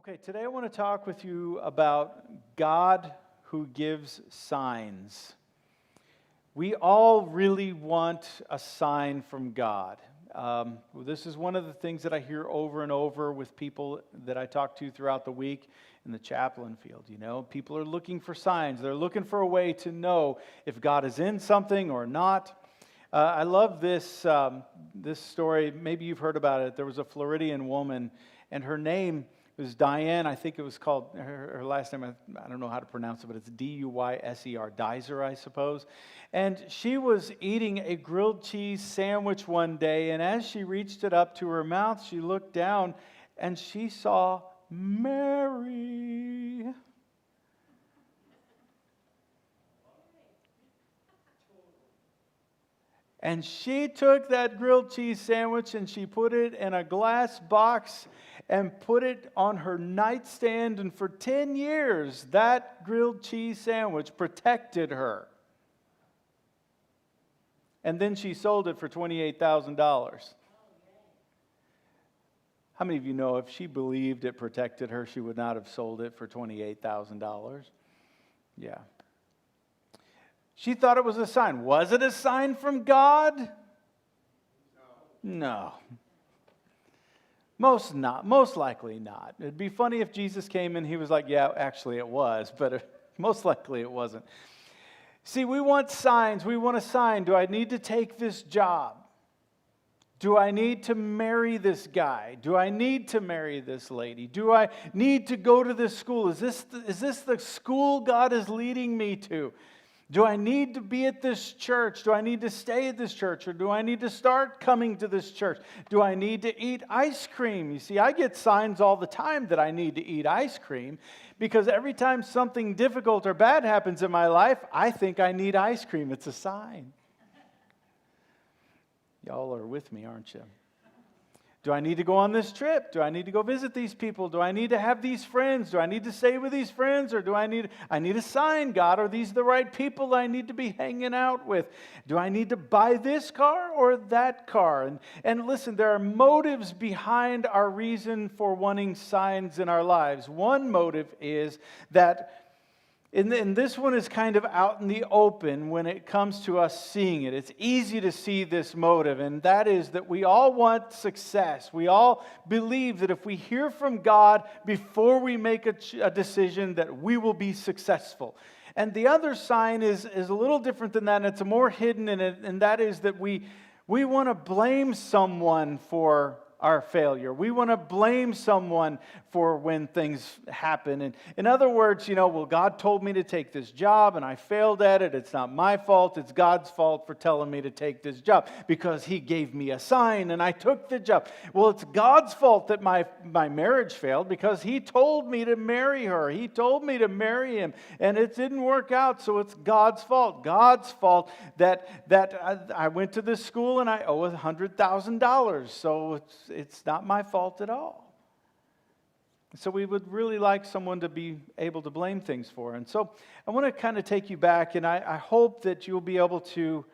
Okay, today I want to talk with you about God who gives signs. We all really want a sign from God. This is one of the things that I hear over and over with people that I talk to throughout the week in the chaplain field. You know, people are looking for signs. They're looking for a way to know if God is in something or not. I love this story. Maybe you've heard about it. There was a Floridian woman, and her name was Diane. I think it was called, her last name, I don't know how to pronounce it, but it's D-U-Y-S-E-R, Dizer, I suppose. And she was eating a grilled cheese sandwich one day, and as she reached it up to her mouth, she looked down, and she saw Mary. And she took that grilled cheese sandwich and she put it in a glass box and put it on her nightstand. And for 10 years, that grilled cheese sandwich protected her. And then she sold it for $28,000. How many of you know if she believed it protected her, she would not have sold it for $28,000? Yeah. She thought it was a sign. Was it a sign from God? No. Most likely not. It'd be funny if Jesus came and he was like, yeah, actually it was, but most likely it wasn't. See, we want signs. We want a sign. Do I need to take this job? Do I need to marry this guy? Do I need to marry this lady? Do I need to go to this school? Is this the school God is leading me to? Do I need to be at this church? Do I need to stay at this church? Or do I need to start coming to this church? Do I need to eat ice cream? You see, I get signs all the time that I need to eat ice cream because every time something difficult or bad happens in my life, I think I need ice cream. It's a sign. Y'all are with me, aren't you? Do I need to go on this trip? Do I need to go visit these people? Do I need to have these friends? Do I need to stay with these friends? Or do I need a sign, God? Are these the right people I need to be hanging out with? Do I need to buy this car or that car? And listen, there are motives behind our reason for wanting signs in our lives. One motive is that and this one is kind of out in the open when it comes to us seeing it. It's easy to see this motive, and that is that we all want success. We all believe that if we hear from God before we make a decision, that we will be successful. And the other sign is a little different than that, and it's more hidden in it, and that is that we want to blame someone for our failure. We want to blame someone for when things happen. And in other words, well, God told me to take this job and I failed at it. It's not my fault. It's God's fault for telling me to take this job because He gave me a sign and I took the job. Well, it's God's fault that my marriage failed because He told me to marry her. He told me to marry him and it didn't work out. So it's God's fault. God's fault that I went to this school and I owe $100,000. So it's not my fault at all. So we would really like someone to be able to blame things for. And so I want to kind of take you back, and I hope that you'll be able to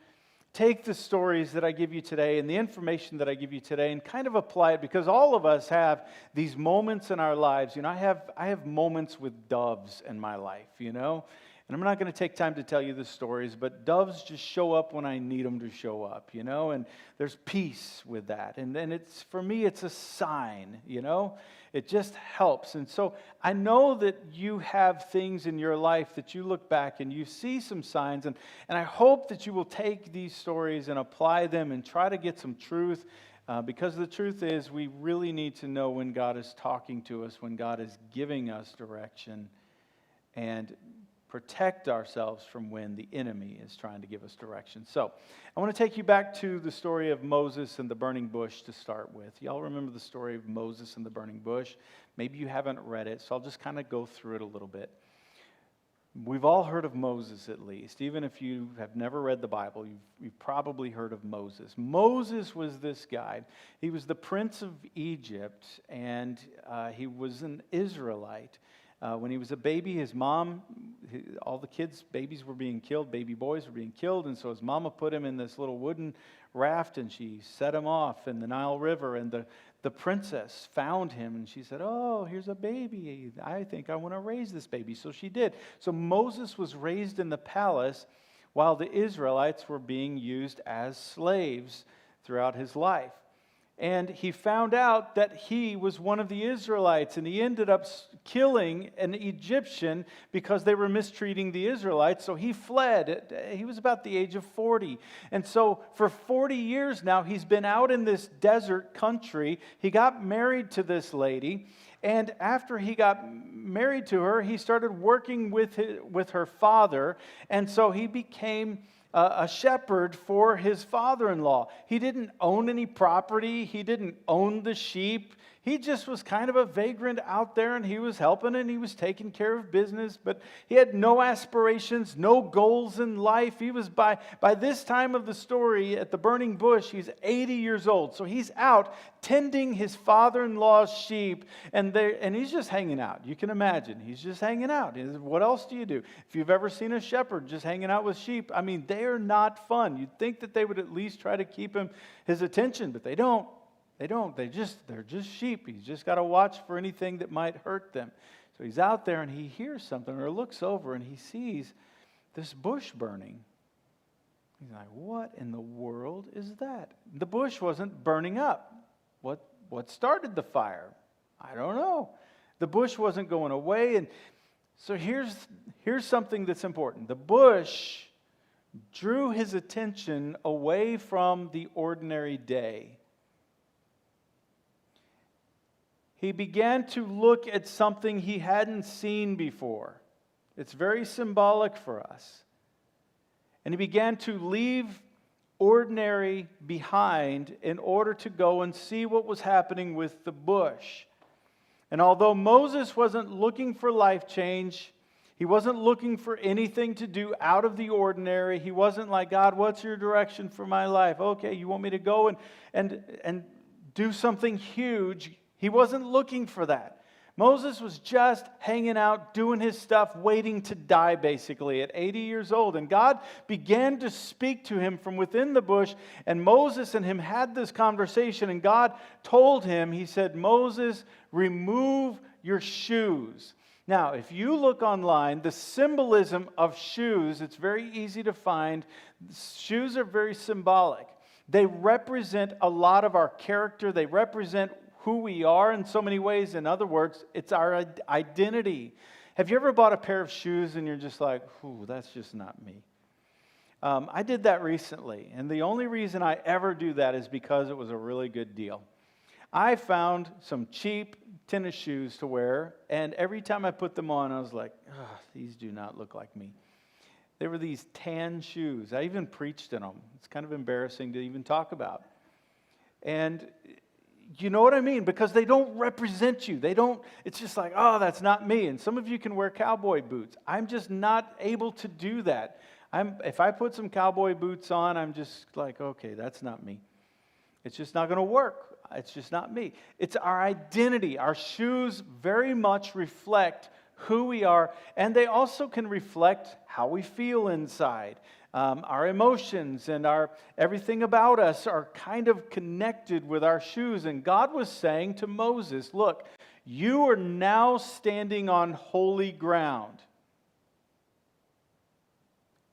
take the stories that I give you today and the information that I give you today and kind of apply it, because all of us have these moments in our lives. I have moments with doves in my life, And I'm not going to take time to tell you the stories, but doves just show up when I need them to show up, and there's peace with that. And then for me, it's a sign, It just helps. And so I know that you have things in your life that you look back and you see some signs, and I hope that you will take these stories and apply them and try to get some truth, because the truth is we really need to know when God is talking to us, when God is giving us direction, and protect ourselves from when the enemy is trying to give us direction. So I want to take you back to the story of Moses and the burning bush to start with. Y'all remember the story of Moses and the burning bush? Maybe you haven't read it, so I'll just kind of go through it a little bit. We've all heard of Moses at least. Even if you have never read the Bible, you've probably heard of Moses. Moses was this guy. He was the prince of Egypt, and he was an Israelite. When he was a baby, his mom, all the babies were being killed, baby boys were being killed, and so his mama put him in this little wooden raft, and she set him off in the Nile River, and the princess found him, and she said, oh, here's a baby. I think I want to raise this baby. So she did. So Moses was raised in the palace while the Israelites were being used as slaves throughout his life. And he found out that he was one of the Israelites, and he ended up killing an Egyptian because they were mistreating the Israelites. So he fled. He was about the age of 40. And so for 40 years now, he's been out in this desert country. He got married to this lady. And after he got married to her, he started working with her father. And so he became a shepherd for his father-in-law. He didn't own any property. He didn't own the sheep. He just was kind of a vagrant out there, and he was helping, and he was taking care of business, but he had no aspirations, no goals in life. He was, by this time of the story, at the burning bush, he's 80 years old. So he's out tending his father-in-law's sheep, and he's just hanging out. You can imagine. He's just hanging out. What else do you do? If you've ever seen a shepherd just hanging out with sheep, I mean, they are not fun. You'd think that they would at least try to keep his attention, but they don't. They don't. They're just sheep. He's just got to watch for anything that might hurt them. So he's out there, and he hears something or looks over, and he sees this bush burning. He's like, what in the world is that? The bush wasn't burning up. What started the fire? I don't know. The bush wasn't going away. And so here's something that's important. The bush drew his attention away from the ordinary day. He began to look at something he hadn't seen before. It's very symbolic for us. And he began to leave ordinary behind in order to go and see what was happening with the bush. And although Moses wasn't looking for life change, he wasn't looking for anything to do out of the ordinary. He wasn't like, God, what's your direction for my life? Okay, you want me to go and do something huge? He wasn't looking for that. Moses was just hanging out, doing his stuff, waiting to die, basically, at 80 years old. And God began to speak to him from within the bush, and Moses and him had this conversation, and God told him, he said, Moses, remove your shoes. Now, if you look online, the symbolism of shoes, it's very easy to find. Shoes are very symbolic. They represent a lot of our character. They represent who we are in so many ways. In other words, it's our identity. Have you ever bought a pair of shoes and you're just like, ooh, that's just not me? I did that recently, and the only reason I ever do that is because it was a really good deal. I found some cheap tennis shoes to wear, and every time I put them on, I was like, these do not look like me. They were these tan shoes. I even preached in them. It's kind of embarrassing to even talk about. And you know what I mean? Because they don't represent you. It's just like, oh, that's not me. And some of you can wear cowboy boots. I'm just not able to do that. If I put some cowboy boots on, I'm just like, okay, that's not me. It's just not going to work. It's just not me. It's our identity. Our shoes very much reflect who we are, and they also can reflect how we feel inside. Our emotions and everything about us are kind of connected with our shoes. And God was saying to Moses, look, you are now standing on holy ground.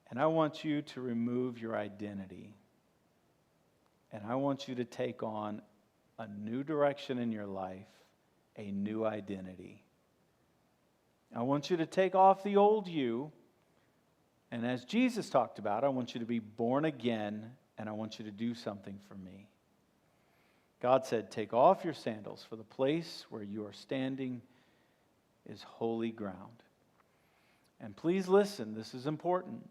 And I want you to remove your identity. And I want you to take on a new direction in your life, a new identity. I want you to take off the old you. And as Jesus talked about, I want you to be born again, and I want you to do something for me. God said, take off your sandals, for the place where you are standing is holy ground. And please listen, this is important.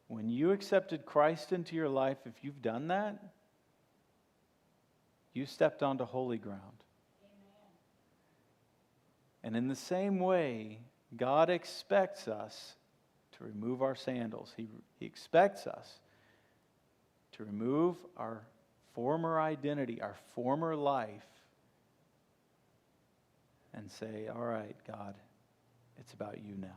When you accepted Christ into your life, if you've done that, you stepped onto holy ground. Amen. And in the same way, God expects us to remove our sandals. He expects us to remove our former identity, our former life, and say, all right, God, It's about you now.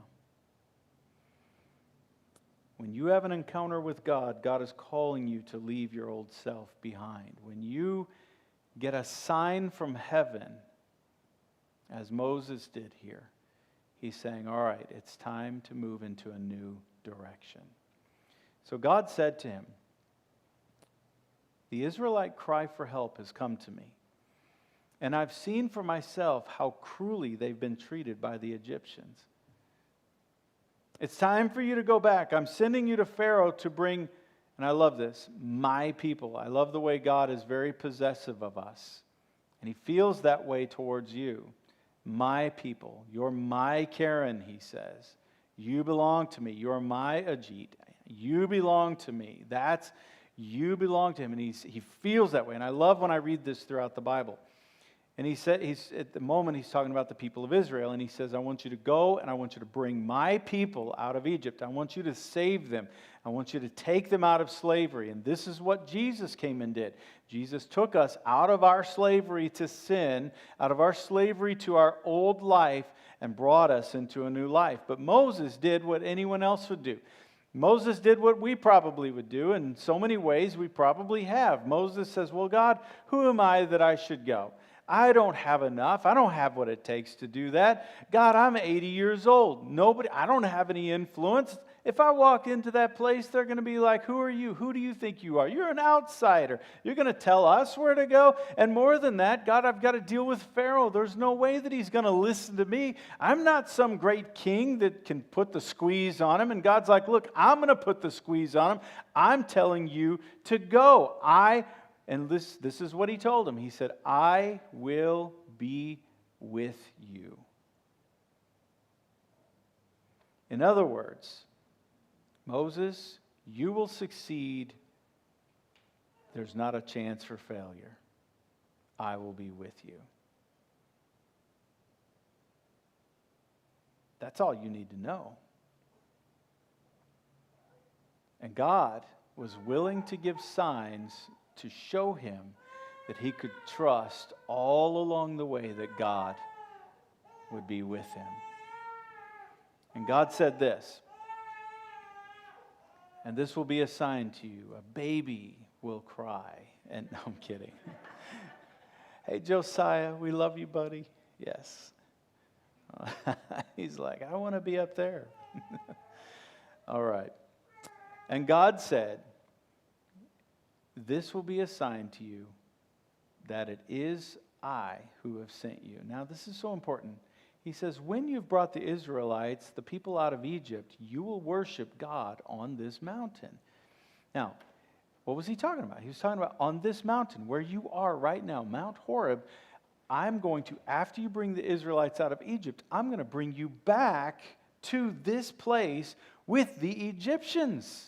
When you have an encounter with God, God is calling you to leave your old self behind. When you get a sign from heaven, as Moses did here, he's saying, all right, it's time to move into a new direction. So God said to him, the Israelite cry for help has come to me, and I've seen for myself how cruelly they've been treated by the Egyptians. It's time for you to go back. I'm sending you to Pharaoh to bring, and I love this, my people. I love the way God is very possessive of us. And He feels that way towards you. My people. You're my Karen, He says. You belong to me. You're my Ajit. You belong to me. You belong to Him. And He feels that way. And I love when I read this throughout the Bible. And at the moment he's talking about the people of Israel, and he says, I want you to go and I want you to bring my people out of Egypt. I want you to save them. I want you to take them out of slavery. And this is what Jesus came and did. Jesus took us out of our slavery to sin, out of our slavery to our old life, and brought us into a new life. But Moses did what anyone else would do. Moses did what we probably would do. In so many ways we probably have. Moses says, well, God, who am I that I should go? I don't have enough. I don't have what it takes to do that. God, I'm 80 years old. I don't have any influence. If I walk into that place, they're going to be like, who are you? Who do you think you are? You're an outsider. You're going to tell us where to go? And more than that, God, I've got to deal with Pharaoh. There's no way that he's going to listen to me. I'm not some great king that can put the squeeze on him. And God's like, look, I'm going to put the squeeze on him. I'm telling you to go. And this is what he told him. He said, I will be with you. In other words, Moses, you will succeed. There's not a chance for failure. I will be with you. That's all you need to know. And God was willing to give signs to show him that he could trust all along the way that God would be with him. And God said this, and this will be a sign to you, a baby will cry. And no, I'm kidding. Hey, Josiah, we love you, buddy. Yes. He's like, I want to be up there. All right. And God said, this will be a sign to you that it is I who have sent you. Now, this is so important. He says, when you've brought the Israelites, the people out of Egypt, you will worship God on this mountain. Now, what was he talking about? He was talking about on this mountain where you are right now, Mount Horeb. I'm going to, after you bring the Israelites out of Egypt, I'm going to bring you back to this place with the Egyptians.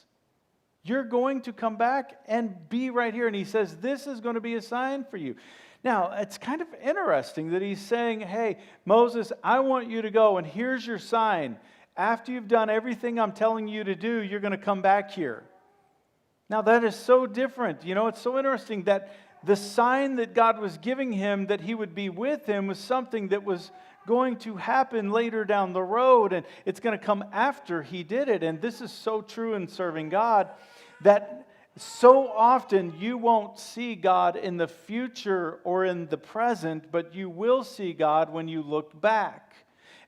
You're going to come back and be right here. And he says, this is going to be a sign for you. Now, it's kind of interesting that he's saying, hey, Moses, I want you to go, and here's your sign. After you've done everything I'm telling you to do, you're going to come back here. Now, that is so different. You know, it's so interesting that the sign that God was giving him that he would be with him was something that was going to happen later down the road, and it's going to come after he did it. And this is so true in serving God, that so often you won't see God in the future or in the present, but you will see God when you look back.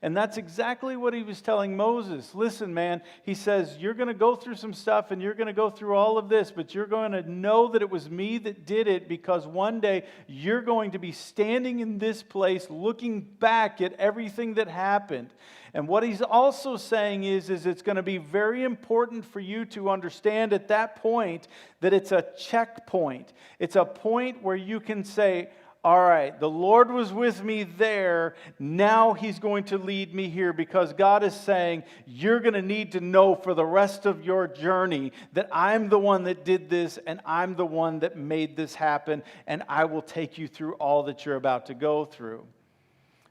And that's exactly what he was telling Moses. Listen, man, he says, you're going to go through some stuff and you're going to go through all of this, but you're going to know that it was me that did it, because one day you're going to be standing in this place looking back at everything that happened. And what he's also saying is it's going to be very important for you to understand at that point that it's a checkpoint. It's a point where you can say, all right, the Lord was with me there. Now He's going to lead me here, because God is saying, you're going to need to know for the rest of your journey that I'm the one that did this, and I'm the one that made this happen, and I will take you through all that you're about to go through.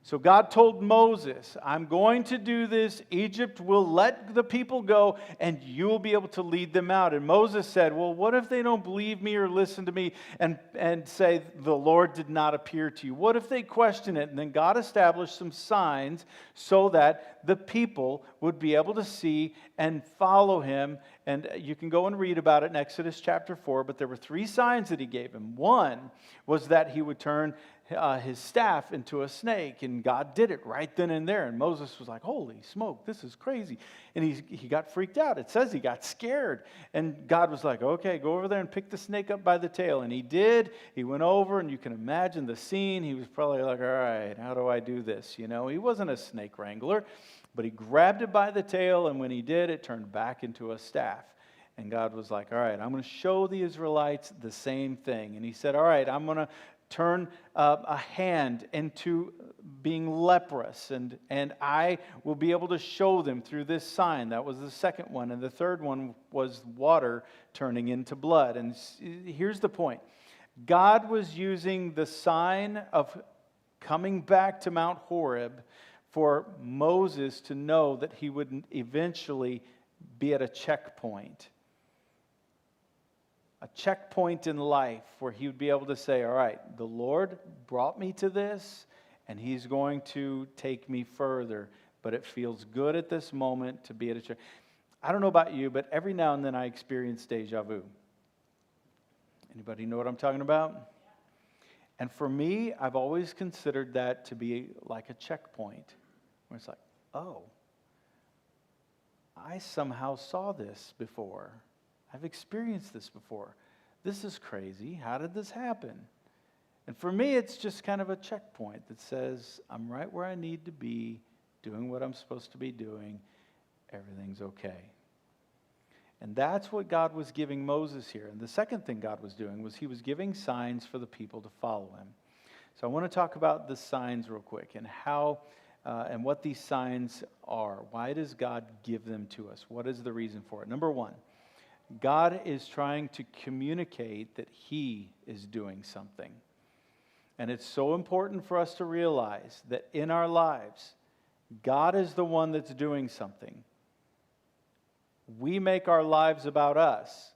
So God told Moses, I'm going to do this. Egypt will let the people go, and you will be able to lead them out. And Moses said, well, what if they don't believe me or listen to me and say, the Lord did not appear to you? What if they question it? And then God established some signs so that the people would be able to see and follow him. And you can go and read about it in Exodus chapter 4, but there were 3 signs that he gave him. One was that he would turn his staff into a snake, and God did it right then and there. And Moses was like, holy smoke, this is crazy. And he got freaked out. It says he got scared. And God was like, okay, go over there and pick the snake up by the tail. And he did. He went over, and you can imagine the scene. He was probably like, all right, how do I do this? You know, he wasn't a snake wrangler, but he grabbed it by the tail, and when he did, it turned back into a staff. And God was like, all right, I'm going to show the Israelites the same thing. And he said, all right, I'm going to turn a hand into being leprous, and I will be able to show them through this sign. That was the second one. And the third one was water turning into blood. And here's the point. God was using the sign of coming back to Mount Horeb for Moses to know that he would eventually be at a checkpoint. A checkpoint in life where he would be able to say, all right, the Lord brought me to this, and he's going to take me further, but it feels good at this moment to be at a church. I don't know about you, but every now and then I experience deja vu. Anybody know what I'm talking about? And for me, I've always considered that to be like a checkpoint, where it's like, oh, I somehow saw this before. I've experienced this before. This is crazy. How did this happen? And for me, it's just kind of a checkpoint that says, I'm right where I need to be, doing what I'm supposed to be doing. Everything's okay. And that's what God was giving Moses here. And the second thing God was doing was he was giving signs for the people to follow him. So I want to talk about the signs real quick and how and what these signs are. Why does God give them to us? What is the reason for it? Number one, God is trying to communicate that he is doing something. And it's so important for us to realize that in our lives, God is the one that's doing something. We make our lives about us.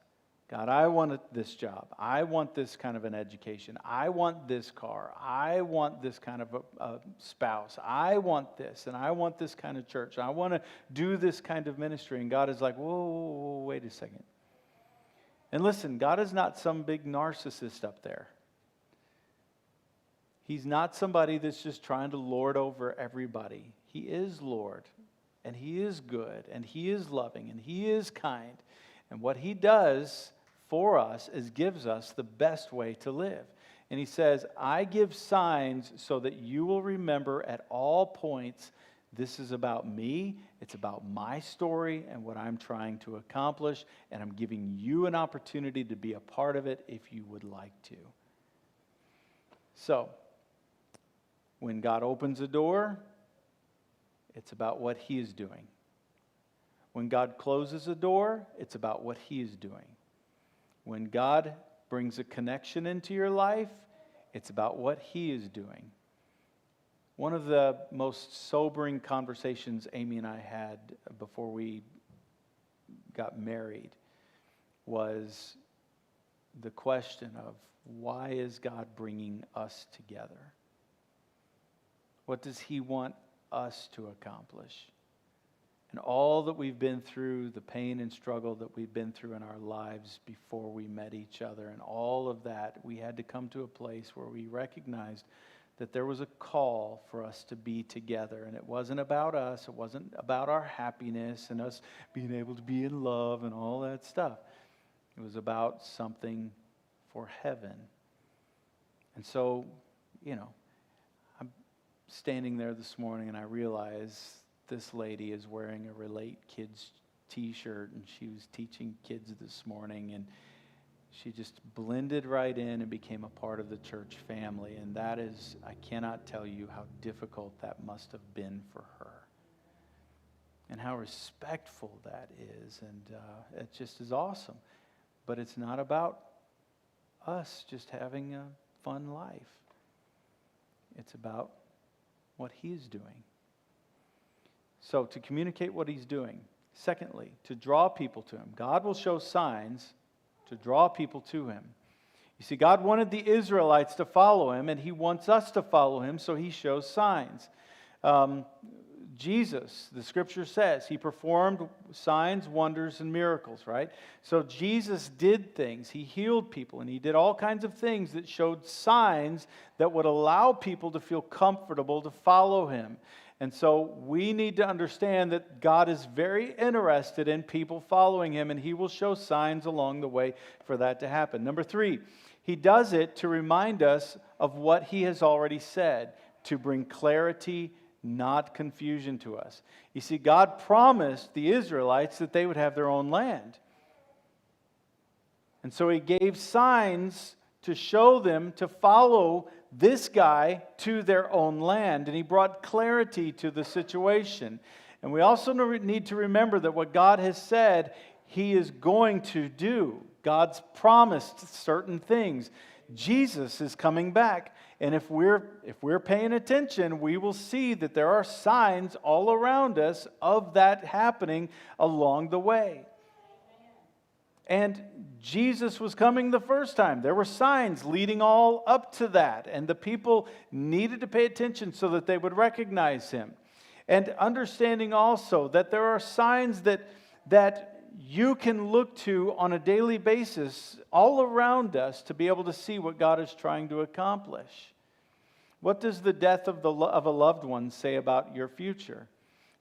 God, I want this job. I want this kind of an education. I want this car. I want this kind of a spouse. I want this, and I want this kind of church. I want to do this kind of ministry. And God is like, whoa, wait a second. And listen, God is not some big narcissist up there. He's not somebody that's just trying to lord over everybody. He is Lord, and he is good, and he is loving, and he is kind. And what he does for us is gives us the best way to live. And he says, I give signs so that you will remember at all points, this is about me, it's about my story and what I'm trying to accomplish, and I'm giving you an opportunity to be a part of it if you would like to. So, when God opens a door, it's about what he is doing. When God closes a door, it's about what he is doing. When God brings a connection into your life, it's about what he is doing. One of the most sobering conversations Amy and I had before we got married was the question of, why is God bringing us together? What does he want us to accomplish? And all that we've been through, the pain and struggle that we've been through in our lives before we met each other, and all of that, we had to come to a place where we recognized that there was a call for us to be together. And it wasn't about us. It wasn't about our happiness and us being able to be in love and all that stuff. It was about something for heaven. And so, I'm standing there this morning and I realize this lady is wearing a Relate Kids t-shirt, and she was teaching kids this morning, and she just blended right in and became a part of the church family. And that is, I cannot tell you how difficult that must have been for her. And how respectful that is. And it just is awesome. But it's not about us just having a fun life. It's about what He's doing. So to communicate what He's doing. Secondly, to draw people to Him. God will show signs to draw people to Him. You see, God wanted the Israelites to follow Him, and He wants us to follow Him, so He shows signs. Jesus, the Scripture says, He performed signs, wonders, and miracles, right? So Jesus did things. He healed people, and He did all kinds of things that showed signs that would allow people to feel comfortable to follow Him. And so we need to understand that God is very interested in people following Him, and He will show signs along the way for that to happen. Number 3, He does it to remind us of what He has already said, to bring clarity, not confusion to us. You see, God promised the Israelites that they would have their own land. And so He gave signs to show them to follow this guy to their own land. And He brought clarity to the situation. And we also need to remember that what God has said, He is going to do. God's promised certain things. Jesus is coming back. And if we're paying attention, we will see that there are signs all around us of that happening along the way. And Jesus was coming the first time. There were signs leading all up to that. And the people needed to pay attention so that they would recognize Him. And understanding also that there are signs that you can look to on a daily basis all around us to be able to see what God is trying to accomplish. What does the death of a loved one say about your future?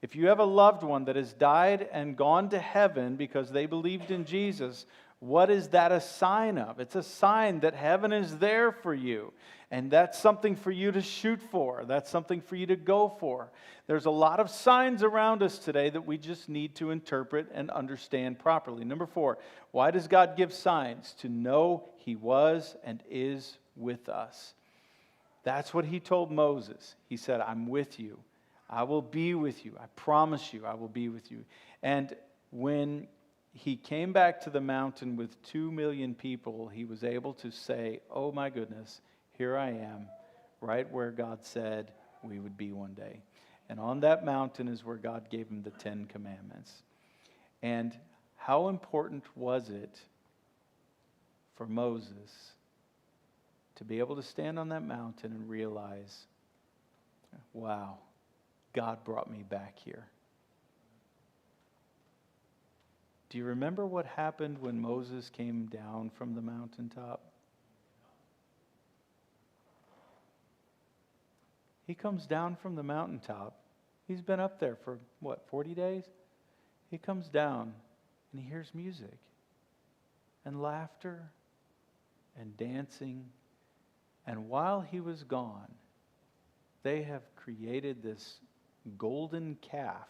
If you have a loved one that has died and gone to heaven because they believed in Jesus, what is that a sign of? It's a sign that heaven is there for you. And that's something for you to shoot for. That's something for you to go for. There's a lot of signs around us today that we just need to interpret and understand properly. Number 4, why does God give signs? To know He was and is with us. That's what He told Moses. He said, I'm with you. I will be with you. I promise you I will be with you. And when He came back to the mountain with 2 million people, He was able to say, oh my goodness, here I am, right where God said we would be one day. And on that mountain is where God gave Him the 10 Commandments. And how important was it for Moses to be able to stand on that mountain and realize, wow, God brought me back here. Do you remember what happened when Moses came down from the mountaintop? He comes down from the mountaintop. He's been up there for, 40 days? He comes down and he hears music and laughter and dancing. And while he was gone, they have created this golden calf,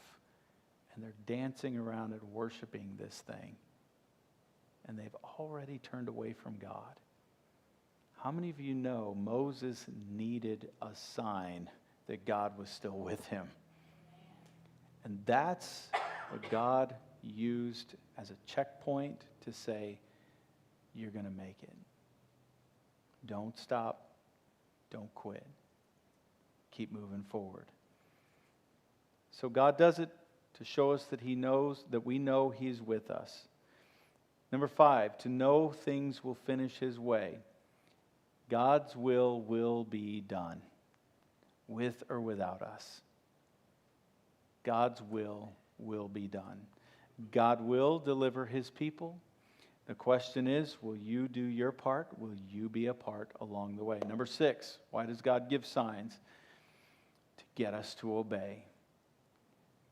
and they're dancing around and worshiping this thing. And they've already turned away from God. How many of you know Moses needed a sign that God was still with him? And that's what God used as a checkpoint to say, you're going to make it. Don't stop. Don't quit. Keep moving forward. So God does it to show us that He knows, that we know He's with us. Number 5, to know things will finish His way. God's will be done, with or without us. God's will be done. God will deliver His people. The question is, will you do your part? Will you be a part along the way? Number 6, why does God give signs? To get us to obey.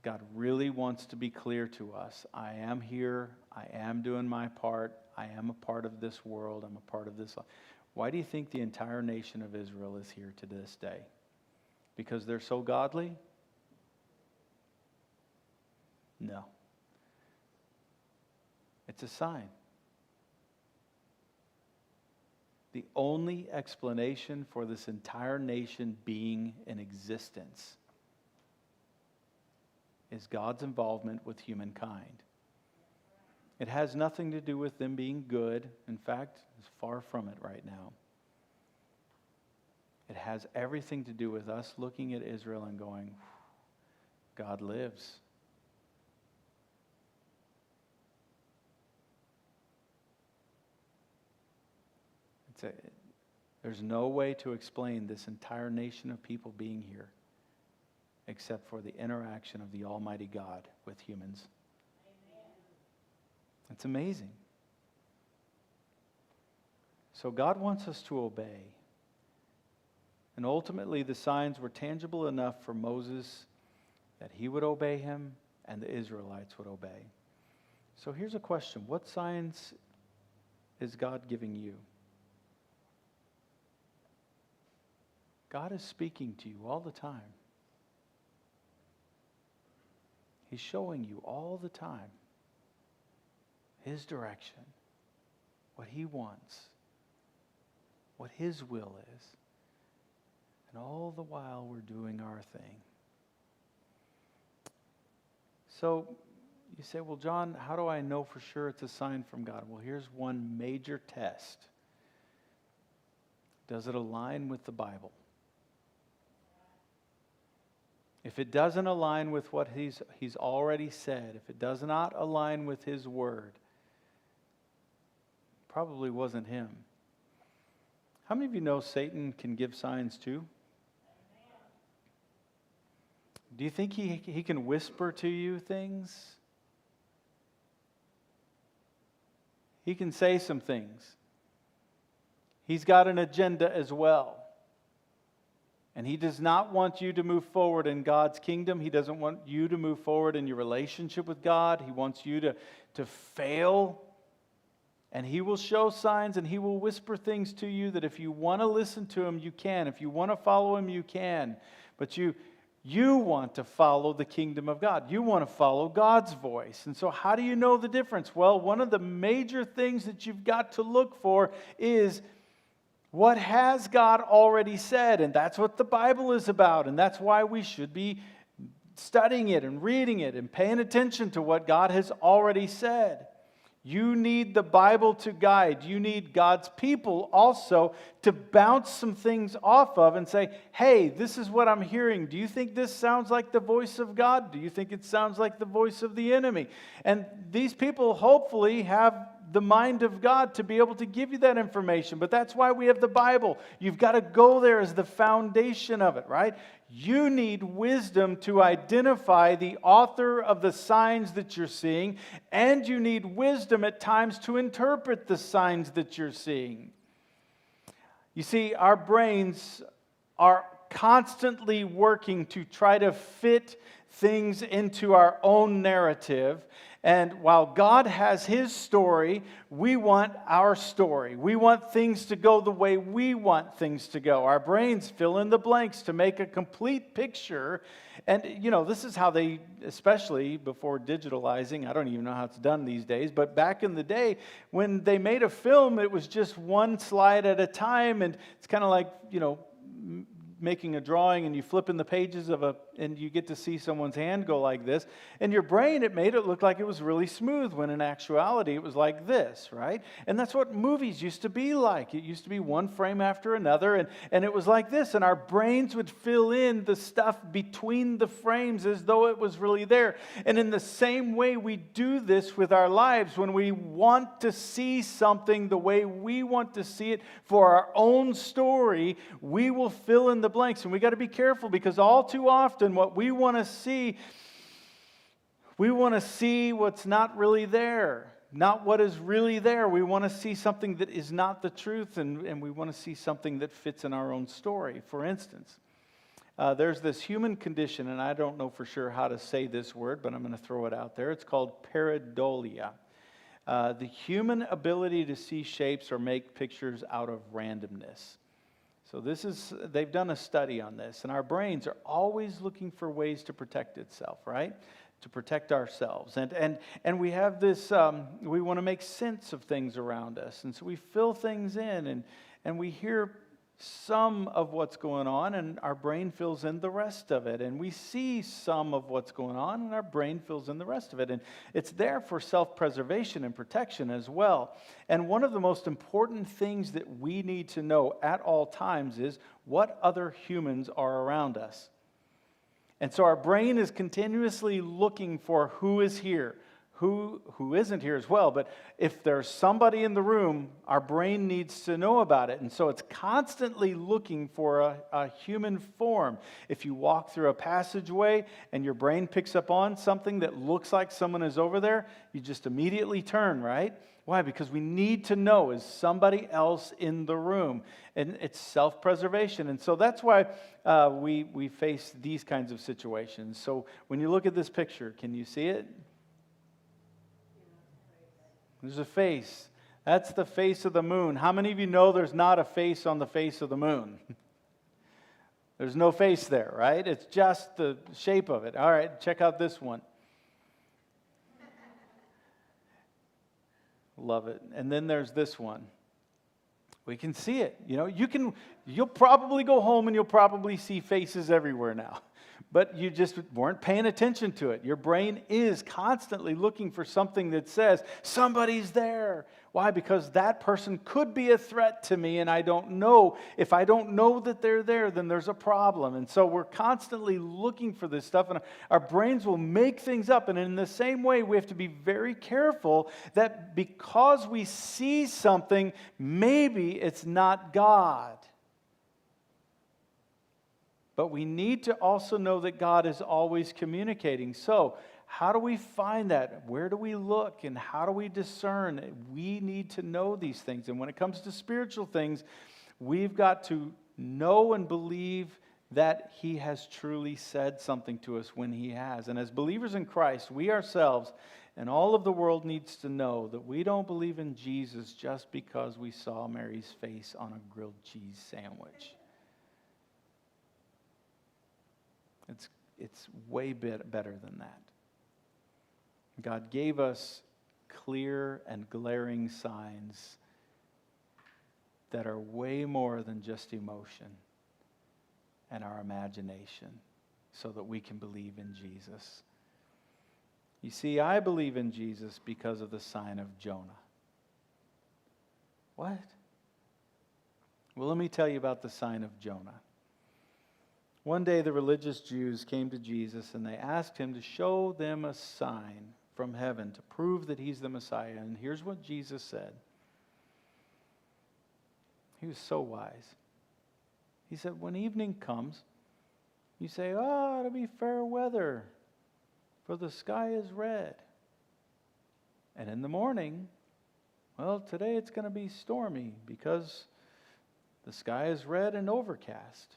God really wants to be clear to us. I am here. I am doing my part. I am a part of this world. I'm a part of this life. Why do you think the entire nation of Israel is here to this day? Because they're so godly? No. It's a sign. The only explanation for this entire nation being in existence is God's involvement with humankind. It has nothing to do with them being good. In fact, it's far from it right now. It has everything to do with us looking at Israel and going, God lives. There's no way to explain this entire nation of people being here except for the interaction of the Almighty God with humans. It's amazing. So God wants us to obey. And ultimately, the signs were tangible enough for Moses that he would obey him and the Israelites would obey. So here's a question. What signs is God giving you? God is speaking to you all the time. He's showing you all the time His direction, what He wants, what His will is. And all the while we're doing our thing. So you say, well, John, how do I know for sure it's a sign from God? Well, here's one major test. Does it align with the Bible? If it doesn't align with what he's already said, if it does not align with His Word, probably wasn't Him. How many of you know Satan can give signs too? Do you think he can whisper to you things? He can say some things. He's got an agenda as well. And he does not want you to move forward in God's kingdom. He doesn't want you to move forward in your relationship with God. He wants you to fail. And he will show signs and he will whisper things to you that if you want to listen to him, you can. If you want to follow him, you can. But you want to follow the kingdom of God. You want to follow God's voice. And so how do you know the difference? Well, one of the major things that you've got to look for is, what has God already said? And that's what the Bible is about. And that's why we should be studying it and reading it and paying attention to what God has already said. You need the Bible to guide. You need God's people also to bounce some things off of and say, hey, this is what I'm hearing. Do you think this sounds like the voice of God? Do you think it sounds like the voice of the enemy? And these people hopefully have the mind of God to be able to give you that information. But that's why we have the Bible. You've got to go there as the foundation of it, right? You need wisdom to identify the author of the signs that you're seeing, and you need wisdom at times to interpret the signs that you're seeing. You see, our brains are constantly working to try to fit things into our own narrative. And while God has His story, we want our story. We want things to go the way we want things to go. Our brains fill in the blanks to make a complete picture. And, this is how they, especially before digitalizing, I don't even know how it's done these days, but back in the day, when they made a film, it was just one slide at a time. And it's kind of like, making a drawing and you flip in the pages and you get to see someone's hand go like this. In your brain, it made it look like it was really smooth, when in actuality, it was like this, right? And that's what movies used to be like. It used to be one frame after another, and it was like this, and our brains would fill in the stuff between the frames as though it was really there. And in the same way, we do this with our lives. When we want to see something the way we want to see it for our own story, we will fill in the blanks. And we got to be careful, because all too often what we want to see what's not really there, not what is really there. We want to see something that is not the truth, and we want to see something that fits in our own story. For instance, there's this human condition, and I don't know for sure how to say this word, but I'm going to throw it out there. It's called pareidolia. The human ability to see shapes or make pictures out of randomness. So they've done a study on this, and our brains are always looking for ways to protect itself, right? To protect ourselves. And we have this, we want to make sense of things around us. And so we fill things in, and we hear some of what's going on, and our brain fills in the rest of it. And we see some of what's going on, and our brain fills in the rest of it. And it's there for self-preservation and protection as well. And one of the most important things that we need to know at all times is what other humans are around us. And so our brain is continuously looking for who is here, who isn't here as well. But if there's somebody in the room, our brain needs to know about it. And so it's constantly looking for a human form. If you walk through a passageway and your brain picks up on something that looks like someone is over there, you just immediately turn, right? Why? Because we need to know, is somebody else in the room? And it's self-preservation. And so that's why we face these kinds of situations. So when you look at this picture, can you see it? There's a face. That's the face of the moon. How many of you know there's not a face on the face of the moon? There's no face there, right? It's just the shape of it. All right, check out this one. Love it. And then there's this one. We can see it. You know, you'll probably go home and you'll probably see faces everywhere now. But you just weren't paying attention to it. Your brain is constantly looking for something that says, somebody's there. Why? Because that person could be a threat to me and I don't know. If I don't know that they're there, then there's a problem. And so we're constantly looking for this stuff, and our brains will make things up. And in the same way, we have to be very careful that because we see something, maybe it's not God. But we need to also know that God is always communicating. So, how do we find that? Where do we look? And how do we discern? We need to know these things. And when it comes to spiritual things, we've got to know and believe that He has truly said something to us when He has. And as believers in Christ, we ourselves and all of the world needs to know that we don't believe in Jesus just because we saw Mary's face on a grilled cheese sandwich. It's way better than that. God gave us clear and glaring signs that are way more than just emotion and our imagination so that we can believe in Jesus. You see, I believe in Jesus because of the sign of Jonah. What? Well, let me tell you about the sign of Jonah. One day the religious Jews came to Jesus and they asked Him to show them a sign from heaven to prove that He's the Messiah. And here's what Jesus said. He was so wise. He said, when evening comes, you say, oh, it'll be fair weather, for the sky is red. And in the morning, well, today it's going to be stormy because the sky is red and overcast.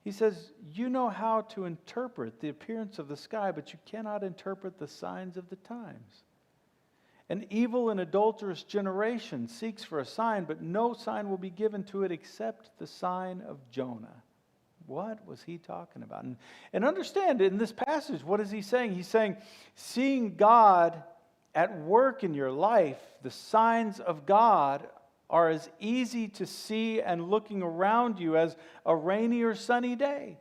He says, you know how to interpret the appearance of the sky, but you cannot interpret the signs of the times. An evil and adulterous generation seeks for a sign, but no sign will be given to it except the sign of Jonah. What was he talking about? And understand, in this passage, what is he saying? He's saying, seeing God at work in your life, the signs of God are as easy to see and looking around you as a rainy or sunny day.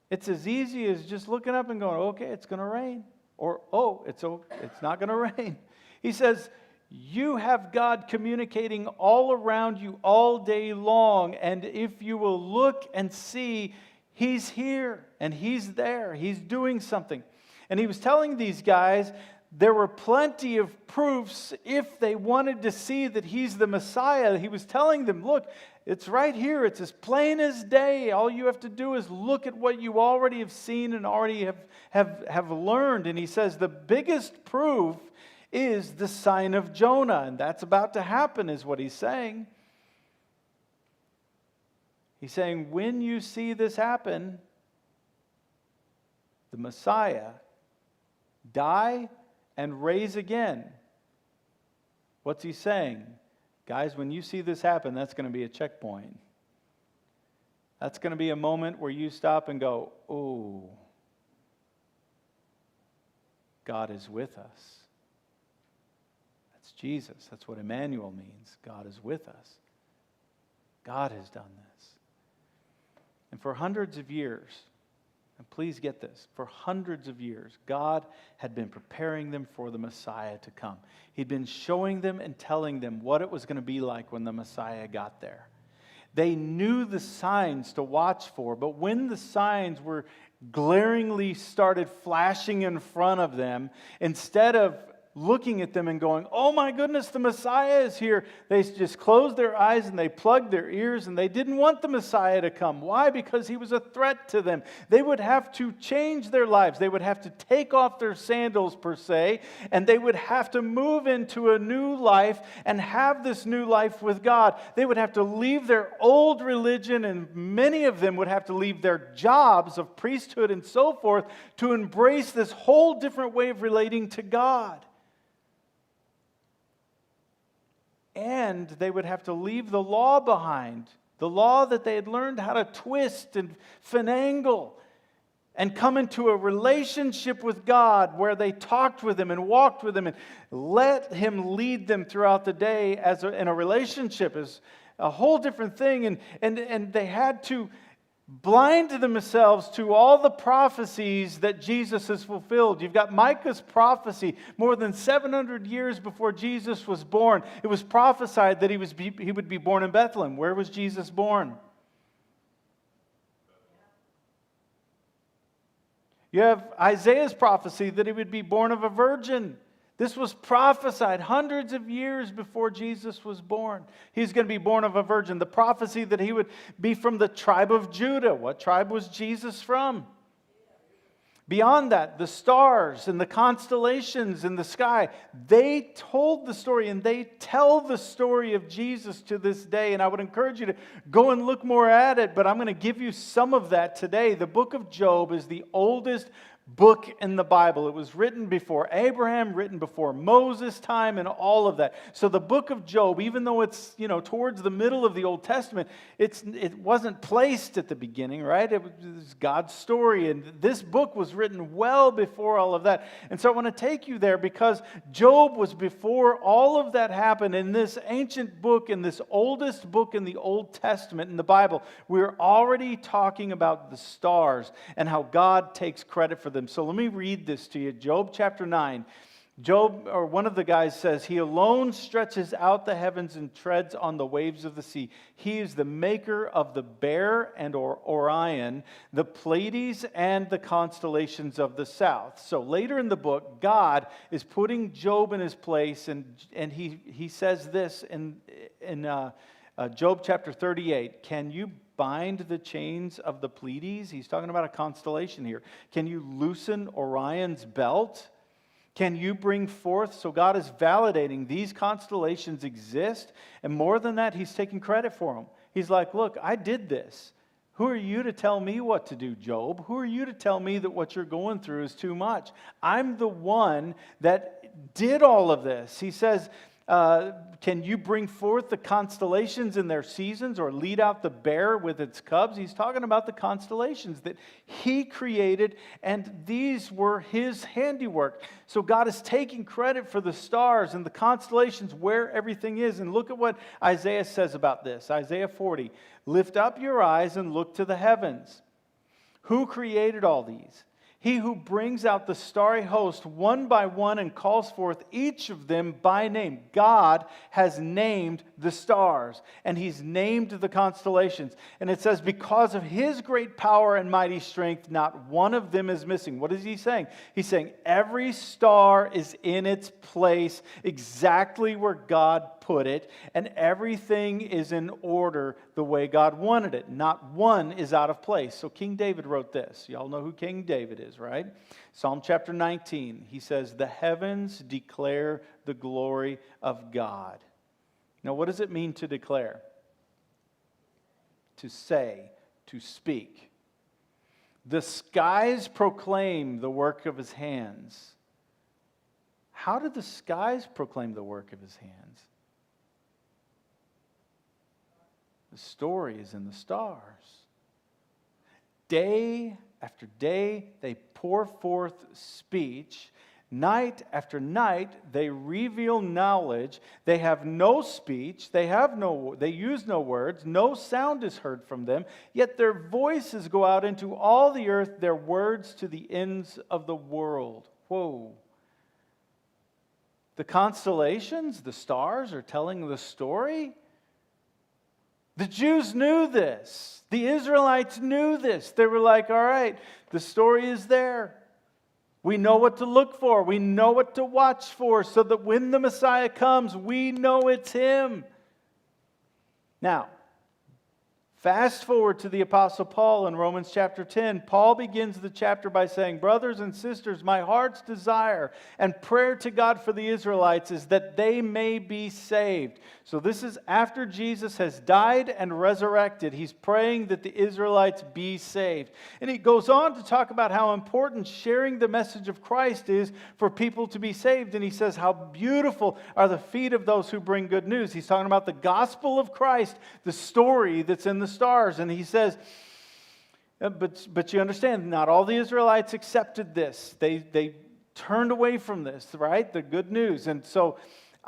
It's as easy as just looking up and going, okay, it's going to rain. Or, oh, it's not going to rain. He says, you have God communicating all around you all day long. And if you will look and see, He's here and He's there. He's doing something. And He was telling these guys, there were plenty of proofs if they wanted to see that He's the Messiah. He was telling them, look, it's right here. It's as plain as day. All you have to do is look at what you already have seen and already have learned. And He says the biggest proof is the sign of Jonah. And that's about to happen is what He's saying. He's saying when you see this happen, the Messiah die and raise again. What's He saying? Guys, when you see this happen, that's going to be a checkpoint. That's going to be a moment where you stop and go, oh, God is with us. That's Jesus. That's what Emmanuel means. God is with us. God has done this. And for hundreds of years, and please get this, for hundreds of years, God had been preparing them for the Messiah to come. He'd been showing them and telling them what it was going to be like when the Messiah got there. They knew the signs to watch for, but when the signs were glaringly started flashing in front of them, instead of looking at them and going, oh my goodness, the Messiah is here, they just closed their eyes and they plugged their ears, and they didn't want the Messiah to come. Why? Because he was a threat to them. They would have to change their lives. They would have to take off their sandals, per se, and they would have to move into a new life and have this new life with God. They would have to leave their old religion, and many of them would have to leave their jobs of priesthood and so forth to embrace this whole different way of relating to God. And they would have to leave the law behind, the law that they had learned how to twist and finagle, and come into a relationship with God where they talked with Him and walked with Him and let Him lead them throughout the day in a relationship is a whole different thing. And they had to blind themselves to all the prophecies that Jesus has fulfilled. You've got Micah's prophecy more than 700 years before Jesus was born. It was prophesied that he would be born in Bethlehem. Where was Jesus born? You have Isaiah's prophecy that he would be born of a virgin. This was prophesied hundreds of years before Jesus was born. He's going to be born of a virgin. The prophecy that he would be from the tribe of Judah. What tribe was Jesus from? Beyond that, the stars and the constellations in the sky, they told the story, and they tell the story of Jesus to this day. And I would encourage you to go and look more at it, but I'm going to give you some of that today. The book of Job is the oldest book in the Bible. It was written before Abraham, written before Moses' time, and all of that. So the book of Job, even though it's towards the middle of the Old Testament, it wasn't placed at the beginning, right? It was God's story, and this book was written well before all of that. And so I want to take you there because Job was before all of that happened. In this ancient book, in this oldest book in the Old Testament in the Bible, we're already talking about the stars and how God takes credit for them. So let me read this to you. Job chapter 9. Job, or one of the guys, says, He alone stretches out the heavens and treads on the waves of the sea. He is the maker of the Bear and Orion, the Pleiades and the constellations of the south. So later in the book, God is putting Job in his place, and he says this in Job chapter 38. Can you bind the chains of the Pleiades? He's talking about a constellation here. Can you loosen Orion's belt? Can you bring forth? So God is validating these constellations exist. And more than that, He's taking credit for them. He's like, look, I did this. Who are you to tell me what to do, Job? Who are you to tell me that what you're going through is too much? I'm the one that did all of this. He says, can you bring forth the constellations in their seasons, or lead out the bear with its cubs? He's talking about the constellations that He created, and these were His handiwork. So God is taking credit for the stars and the constellations, where everything is. And look at what Isaiah says about this. Isaiah 40, lift up your eyes and look to the heavens. Who created all these? He who brings out the starry host one by one and calls forth each of them by name. God has named the stars, and He's named the constellations. And it says, because of His great power and mighty strength, not one of them is missing. What is He saying? He's saying every star is in its place, exactly where God put it, and everything is in order the way God wanted it. Not one is out of place. So King David wrote this. Y'all know who King David is, right? Psalm chapter 19, he says, the heavens declare the glory of God. Now, what does it mean to declare? To say, to speak. The skies proclaim the work of His hands. How did the skies proclaim the work of His hands? The story is in the stars. Day after day, they pour forth speech. Night after night, they reveal knowledge. They have no speech. They use no words. No sound is heard from them. Yet their voices go out into all the earth, their words to the ends of the world. Whoa. The constellations, the stars are telling the story. The Jews knew this. The Israelites knew this. They were like, all right, the story is there. We know what to look for. We know what to watch for so that when the Messiah comes, we know it's Him. Now, fast forward to the Apostle Paul in Romans chapter 10. Paul begins the chapter by saying, brothers and sisters, my heart's desire and prayer to God for the Israelites is that they may be saved. So this is after Jesus has died and resurrected. He's praying that the Israelites be saved. And he goes on to talk about how important sharing the message of Christ is for people to be saved. And he says how beautiful are the feet of those who bring good news. He's talking about the gospel of Christ, the story that's in the stars. And he says, but you understand, not all the Israelites accepted this. They turned away from this, right? The good news. And so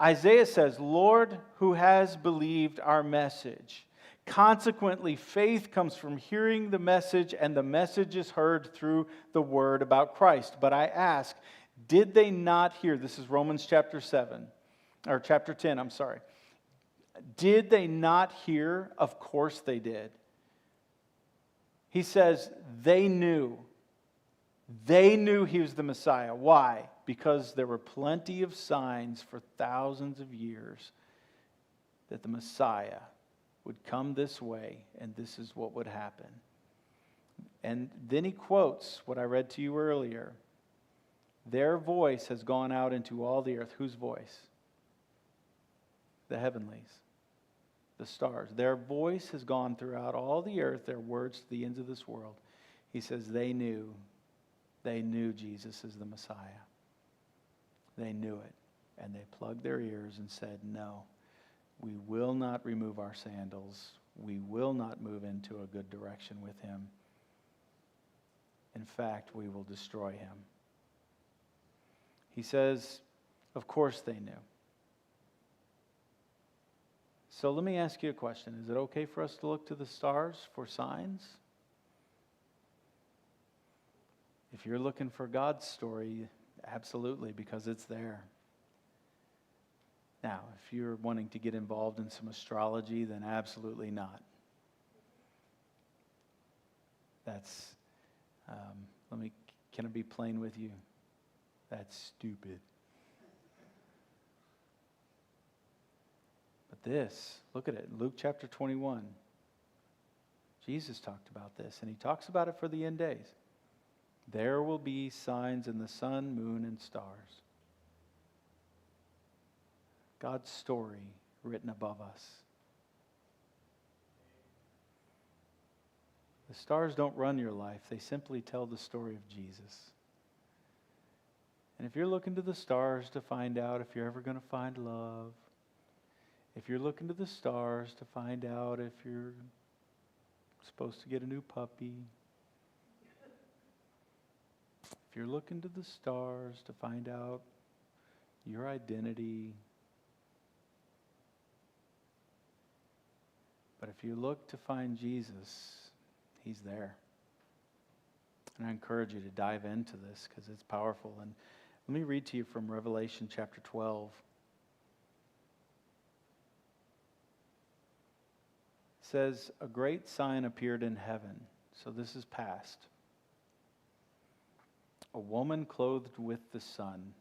Isaiah says, Lord, who has believed our message? Consequently, faith comes from hearing the message, and the message is heard through the word about Christ. But I ask, did they not hear? This is Romans chapter 10, I'm sorry. Did they not hear? Of course they did. He says they knew. They knew He was the Messiah. Why? Because there were plenty of signs for thousands of years that the Messiah would come this way and this is what would happen. And then he quotes what I read to you earlier. Their voice has gone out into all the earth. Whose voice? The heavenlies. The stars. Their voice has gone throughout all the earth, their words to the ends of this world. He says they knew Jesus is the Messiah. They knew it. And they plugged their ears and said, no, we will not remove our sandals. We will not move into a good direction with Him. In fact, we will destroy Him. He says, of course they knew. So let me ask you a question. Is it okay for us to look to the stars for signs? If you're looking for God's story, absolutely, because it's there. Now, if you're wanting to get involved in some astrology, then absolutely not. That's, can I be plain with you? That's stupid. But this, look at it, Luke chapter 21. Jesus talked about this, and He talks about it for the end days. There will be signs in the sun, moon, and stars. God's story written above us. The stars don't run your life. They simply tell the story of Jesus. And if you're looking to the stars to find out if you're ever going to find love, if you're looking to the stars to find out if you're supposed to get a new puppy, if you're looking to the stars to find out your identity, but if you look to find Jesus, He's there. And I encourage you to dive into this because it's powerful. And let me read to you from Revelation chapter 12. It says, a great sign appeared in heaven. So this is past. A woman clothed with the sun,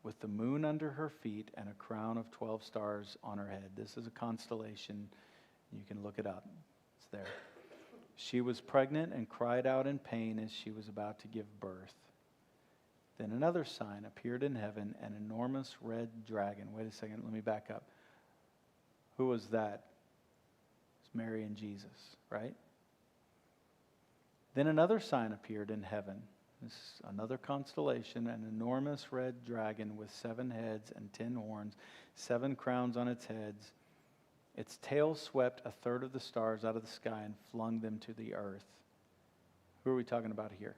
with the moon under her feet and a crown of 12 stars on her head. This is a constellation. You can look it up. It's there. She was pregnant and cried out in pain as she was about to give birth. Then another sign appeared in heaven, an enormous red dragon. Wait a second, let me back up. Who was that? It's Mary and Jesus, right? Then another sign appeared in heaven. This is another constellation, an enormous red dragon with 7 heads and 10 horns, 7 crowns on its heads. Its tail swept a third of the stars out of the sky and flung them to the earth. Who are we talking about here?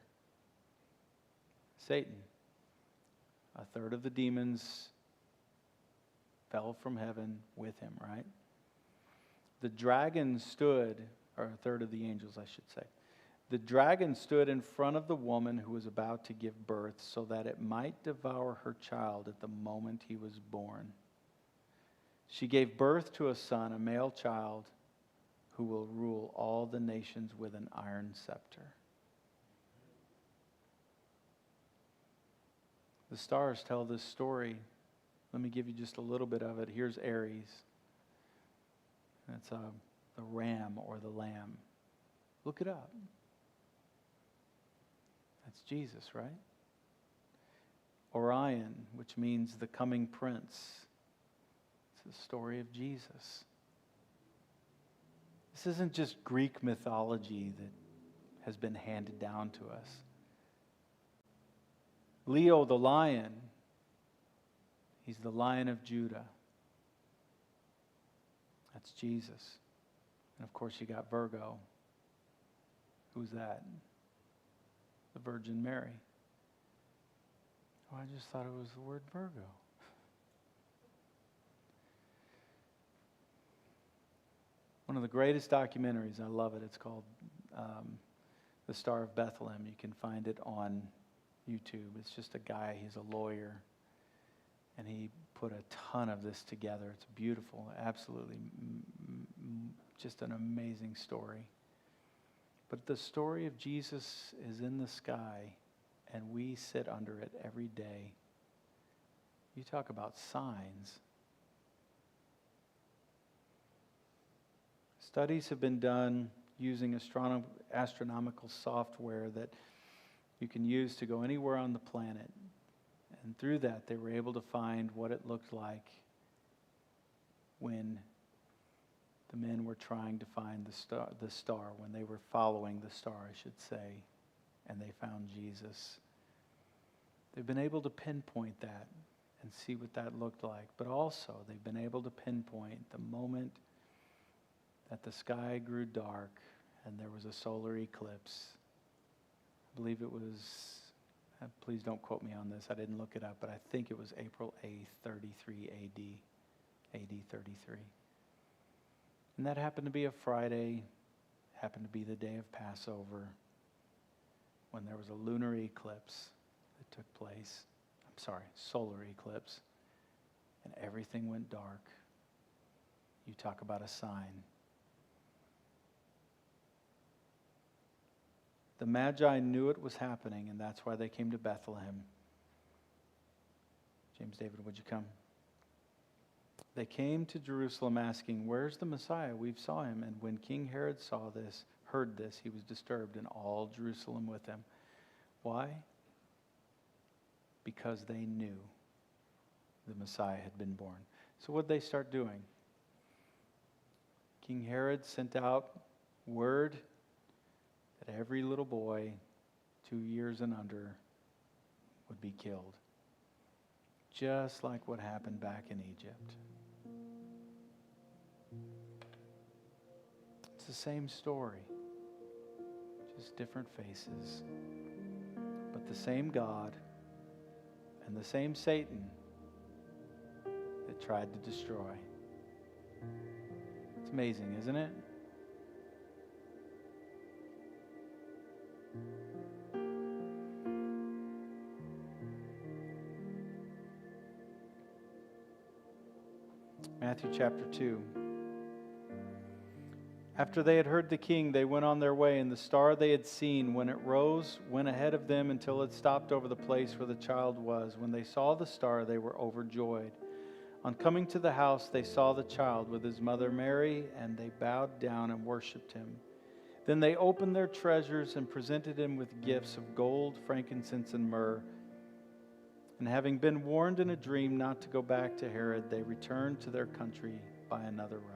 Satan. A third of the demons fell from heaven with him, right? The dragon stood, or a third of the angels, I should say. The dragon stood in front of the woman who was about to give birth so that it might devour her child at the moment he was born. She gave birth to a son, a male child, who will rule all the nations with an iron scepter. The stars tell this story. Let me give you just a little bit of it. Here's Aries. That's the ram or the lamb. Look it up. That's Jesus, right? Orion, which means the coming prince. It's the story of Jesus. This isn't just Greek mythology that has been handed down to us. Leo the lion, he's the Lion of Judah. That's Jesus. And of course you got Virgo. Who's that? The Virgin Mary. Oh, I just thought it was the word Virgo. One of the greatest documentaries, I love it. It's called The Star of Bethlehem. You can find it on YouTube. It's just a guy, he's a lawyer, and he put a ton of this together. It's beautiful, absolutely, just an amazing story. But the story of Jesus is in the sky, and we sit under it every day. You talk about signs. Studies have been done using astronomical software that you can use to go anywhere on the planet. And through that, they were able to find what it looked like when the men were trying to find the star, when they were following the star, I should say, and they found Jesus. They've been able to pinpoint that and see what that looked like. But also, they've been able to pinpoint the moment that the sky grew dark and there was a solar eclipse. I believe it was, please don't quote me on this, I didn't look it up, but I think it was April 8th, 33 AD 33. And that happened to be a Friday, happened to be the day of Passover, when there was a lunar eclipse that took place. Solar eclipse. And everything went dark. You talk about a sign. The Magi knew it was happening, and that's why they came to Bethlehem. James David, would you come? They came to Jerusalem asking, "Where's the Messiah? We've saw him." And when King Herod heard this, he was disturbed, and all Jerusalem with him. Why? Because they knew the Messiah had been born. So what did they start doing? King Herod sent out word that every little boy 2 years and under would be killed. Just like what happened back in Egypt. It's the same story, just different faces. But the same God and the same Satan that tried to destroy. It's amazing, isn't it? Matthew chapter 2. After they had heard the king, they went on their way, and the star they had seen, when it rose, went ahead of them until it stopped over the place where the child was. When they saw the star, they were overjoyed. On coming to the house, they saw the child with his mother Mary, and they bowed down and worshipped him. Then they opened their treasures and presented him with gifts of gold, frankincense, and myrrh. And having been warned in a dream not to go back to Herod, they returned to their country by another route.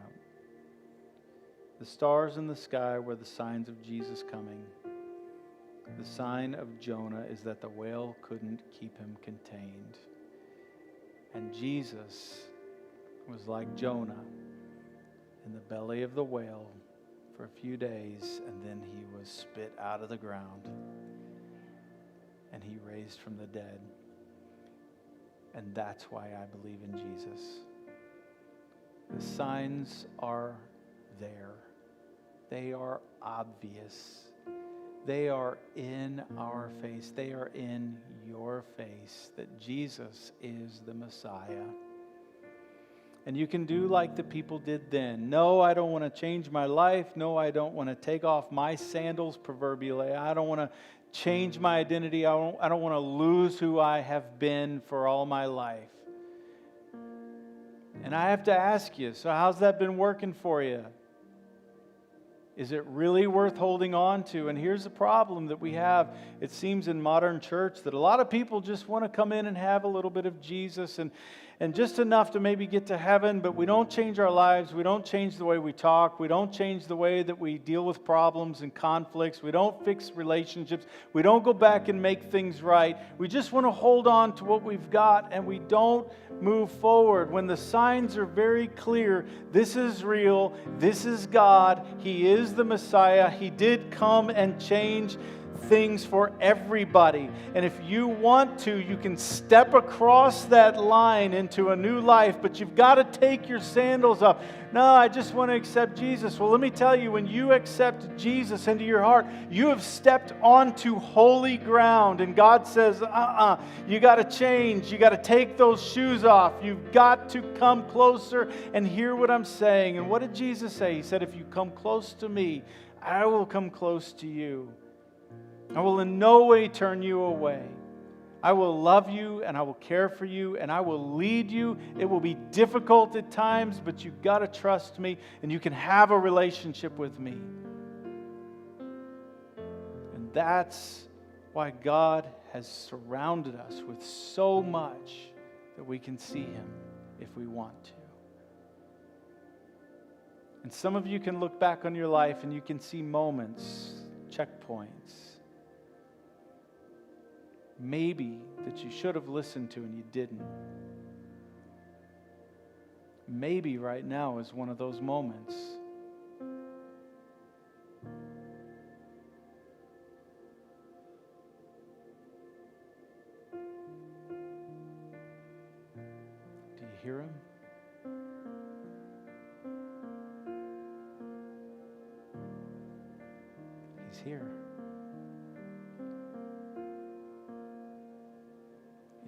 The stars in the sky were the signs of Jesus coming. The sign of Jonah is that the whale couldn't keep him contained. And Jesus was like Jonah in the belly of the whale for a few days, and then he was spit out of the ground, and he raised from the dead. And that's why I believe in Jesus. The signs are there. They are obvious. They are in our face. They are in your face that Jesus is the Messiah. And you can do like the people did then. No, I don't want to change my life. No, I don't want to take off my sandals, proverbially. I don't want to change my identity. I don't want to lose who I have been for all my life. And I have to ask you, so how's that been working for you? Is it really worth holding on to? And here's the problem that we have. It seems in modern church that a lot of people just want to come in and have a little bit of Jesus and just enough to maybe get to heaven, but we don't change our lives. We don't change the way we talk. We don't change the way that we deal with problems and conflicts. We don't fix relationships. We don't go back and make things right. We just want to hold on to what we've got, and we don't move forward. When the signs are very clear, this is real, this is God, He is the Messiah, He did come and change things for everybody. And if you want to, you can step across that line into a new life, but you've got to take your sandals off. No, I just want to accept Jesus. Well, let me tell you, when you accept Jesus into your heart, you have stepped onto holy ground. And God says, you got to change. You got to take those shoes off. You've got to come closer and hear what I'm saying. And what did Jesus say? He said, if you come close to me, I will come close to you. I will in no way turn you away. I will love you and I will care for you and I will lead you. It will be difficult at times, but you've got to trust me and you can have a relationship with me. And that's why God has surrounded us with so much that we can see Him if we want to. And some of you can look back on your life and you can see moments, checkpoints, maybe that you should have listened to and you didn't. Maybe right now is one of those moments. Do you hear Him? He's here.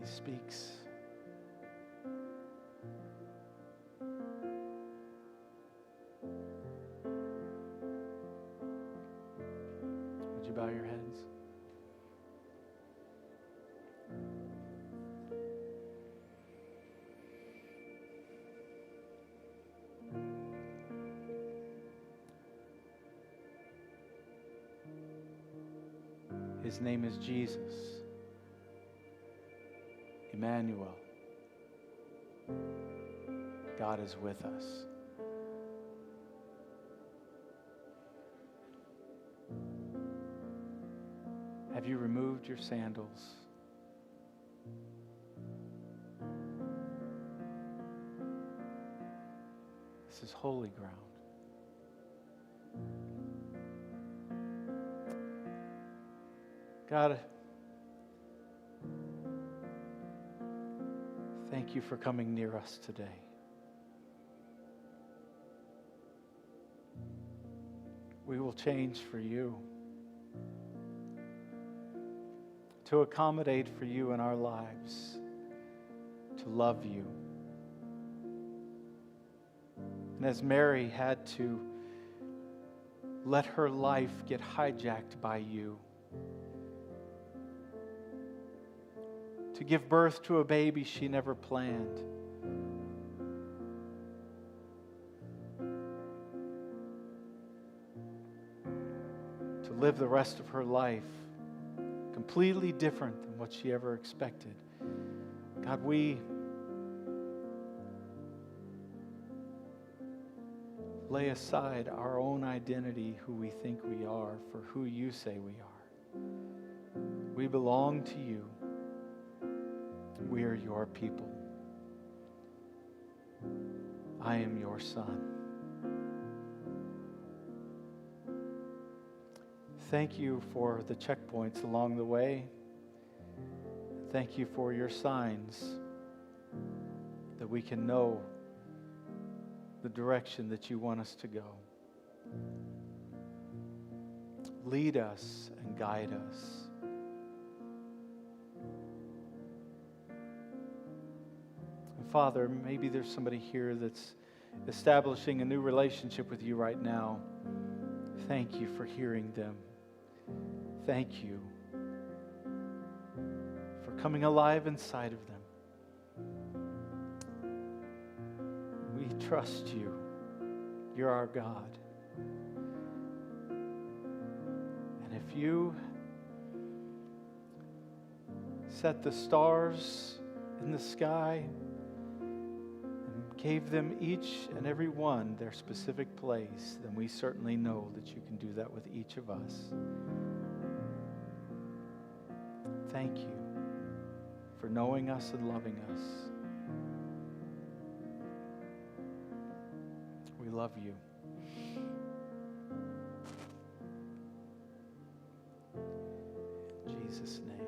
He speaks. Would you bow your heads? His name is Jesus. Emmanuel. God is with us. Have you removed your sandals? This is holy ground. God, thank you for coming near us today. We will change for you, to accommodate for you in our lives, to love you. And as Mary had to let her life get hijacked by you, to give birth to a baby she never planned, to live the rest of her life completely different than what she ever expected. God, we lay aside our own identity, who we think we are, for who you say we are. We belong to you. We are your people. I am your son. Thank you for the checkpoints along the way. Thank you for your signs. that we can know the direction that you want us to go. Lead us and guide us. And Father, maybe there's somebody here that's establishing a new relationship with you right now. Thank you for hearing them. Thank you for coming alive inside of them. We trust you. You're our God. And if you set the stars in the sky and gave them each and every one their specific place, then we certainly know that you can do that with each of us. Thank you for knowing us and loving us. We love you. In Jesus' name.